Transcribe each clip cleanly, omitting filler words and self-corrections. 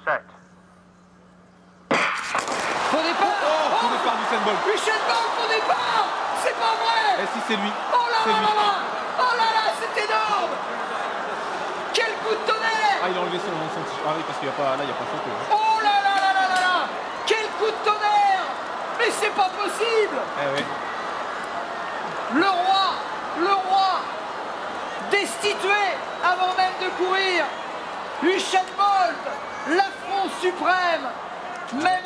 Set. Faux départ. Faux départ du Usain Bolt. Usain Bolt, faux départ. C'est pas vrai. Et si c'est lui. Oh là C'est là lui. là là. Oh là là, c'est énorme. Quel coup de tonnerre. Ah, il a enlevé son t-shirt. Ah oui, parce qu'il n'y a pas, là, il n'y a pas photo. Oh là là là là là là. Quel coup de tonnerre. Mais c'est pas possible. Eh oui. Le roi, destitué avant même de courir. Usain Bolt, l'affront suprême. Même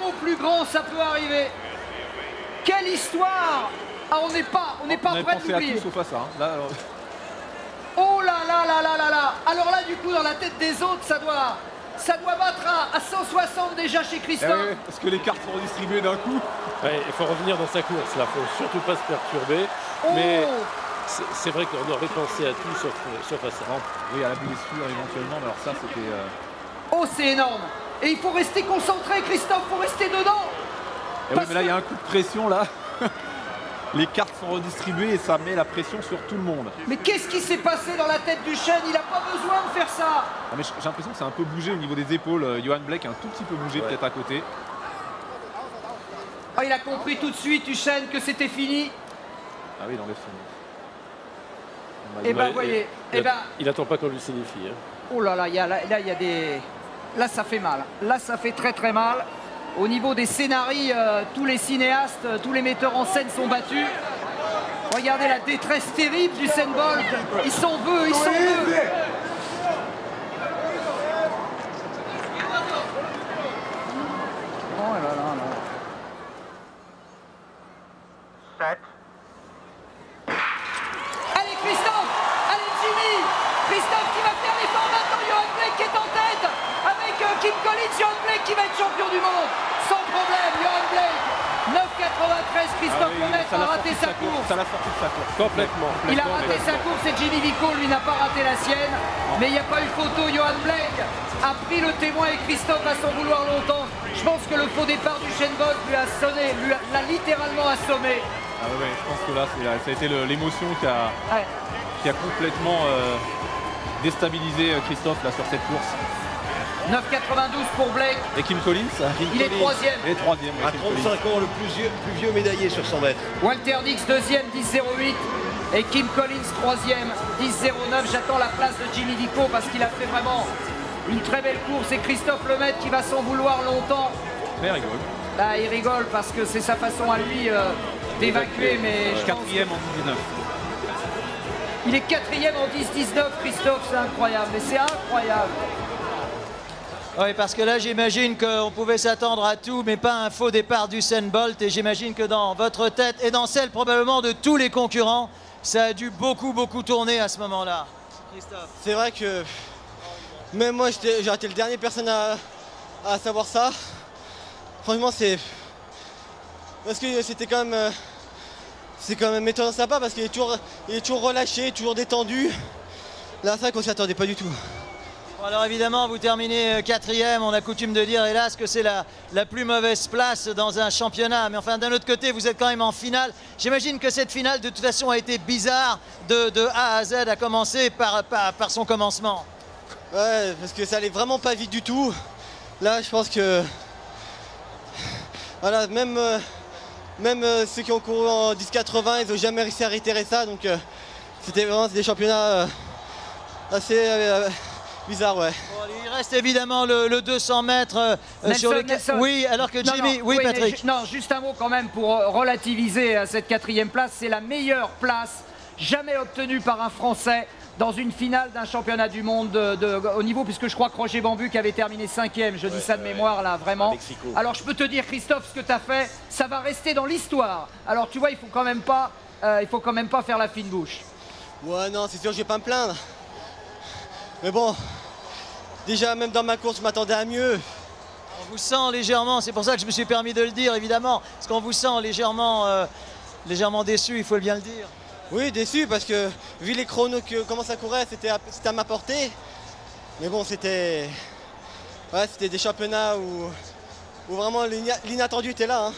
au plus grand, ça peut arriver. Quelle histoire. Ah, on n'est pas prêt de l'oublier. Sauf à ça. Hein. Là, alors... Oh là là là là là là. Alors là, du coup, dans la tête des autres, ça doit battre à 160 déjà chez Christophe. Eh oui, parce que les cartes sont redistribuées d'un coup. Ouais, il faut revenir dans sa course, là, il ne faut surtout pas se perturber. Oh. Mais c'est vrai qu'on aurait pensé à tout sauf à ça. Oui, à la blessure éventuellement, mais alors ça c'était... Oh, c'est énorme. Et il faut rester concentré, Christophe, il faut rester dedans. Et oui, mais là il y a un coup de pression là. Les cartes sont redistribuées et ça met la pression sur tout le monde. Mais qu'est-ce qui s'est passé dans la tête du chêne? Il n'a pas besoin de faire ça. Ah, mais j'ai l'impression que c'est un peu bougé au niveau des épaules. Johan Blake a un tout petit peu bougé peut-être à côté. Oh, il a compris tout de suite, Usain, que c'était fini. Ah oui, il enlève son... Et ben, vous voyez, il n'attend pas qu'on lui signifie. Hein. Oh là là, il y a des... Là, ça fait mal. Là, ça fait très très mal. Au niveau des scénarii, tous les cinéastes, tous les metteurs en scène sont battus. Regardez la détresse terrible du Usain Bolt. Il s'en veut, il s'en veut. Oh là là là. Set. Allez Christophe, allez Jimmy. Christophe qui va faire l'effort maintenant. Johan Blake qui est en tête avec Kim Collins. Johan Blake qui va être champion du monde. Sans problème, Johan Blake. 9,93, Christophe Lemaitre a raté sa course. Ça l'a sorti de sa course. Complètement. Il a raté sa course et Jimmy Vico, lui, n'a pas raté la sienne. Mais il n'y a pas eu photo. Johan Blake a pris le témoin et Christophe a sans vouloir longtemps. Je pense que le faux départ du Usain Bolt lui a sonné, l'a littéralement assommé. Ah ouais, je pense que là, ça a été l'émotion qui a complètement déstabilisé Christophe là, sur cette course. 9,92 pour Blake. Et Kim Collins Il est troisième. Il est troisième. À 35 ans, le plus vieux médaillé sur 100 mètres. Walter Dix deuxième, 10,08. Et Kim Collins troisième, 10,09. J'attends la place de Jimmy Vico parce qu'il a fait vraiment une très belle course. Et Christophe Lemaitre qui va s'en vouloir longtemps. Mais il rigole. Là, il rigole parce que c'est sa façon à lui d'évacuer. Mais je pense Quatrième en 19. il est quatrième en 10-19, Christophe. C'est incroyable. Mais c'est incroyable. Oui, parce que là, j'imagine qu'on pouvait s'attendre à tout, mais pas un faux départ d'Usain Bolt. Et j'imagine que dans votre tête et dans celle probablement de tous les concurrents, ça a dû beaucoup tourner à ce moment-là. Christophe. C'est vrai que même moi, j'ai été le dernier personne à savoir ça. Franchement, c'est... Parce que c'était quand même... C'est quand même étonnant sympa parce qu'il est toujours relâché, toujours détendu. Là, c'est vrai qu'on s'y attendait pas du tout. Bon, alors évidemment, vous terminez quatrième. On a coutume de dire, hélas, que c'est la plus mauvaise place dans un championnat. Mais enfin, d'un autre côté, vous êtes quand même en finale. J'imagine que cette finale, de toute façon, a été bizarre de A à Z, à commencer par son commencement. Ouais, parce que ça allait vraiment pas vite du tout. Là, je pense que... Voilà, même ceux qui ont couru en 10,80, ils n'ont jamais réussi à réitérer ça. Donc, c'était vraiment des championnats assez... bizarre, ouais. Bon, il reste évidemment le 200 mètres sur le... Nelson. Oui, alors que Jimmy... Non, oui, Patrick. non, juste un mot quand même pour relativiser cette quatrième place. C'est la meilleure place jamais obtenue par un Français dans une finale d'un championnat du monde au niveau, puisque je crois que Roger Bambuc avait terminé 5e, je dis ça de mémoire là, vraiment. Alors je peux te dire, Christophe, ce que tu as fait, ça va rester dans l'histoire. Alors tu vois, il faut quand même pas faire la fine bouche. Ouais, non, c'est sûr, je vais pas me plaindre. Mais bon, déjà, même dans ma course, je m'attendais à mieux. On vous sent légèrement, c'est pour ça que je me suis permis de le dire, évidemment, parce qu'on vous sent légèrement déçu, il faut bien le dire. Oui, déçu, parce que vu les chronos, comment ça courait, c'était à ma portée. Mais bon, c'était des championnats où vraiment l'inattendu était là. Hein.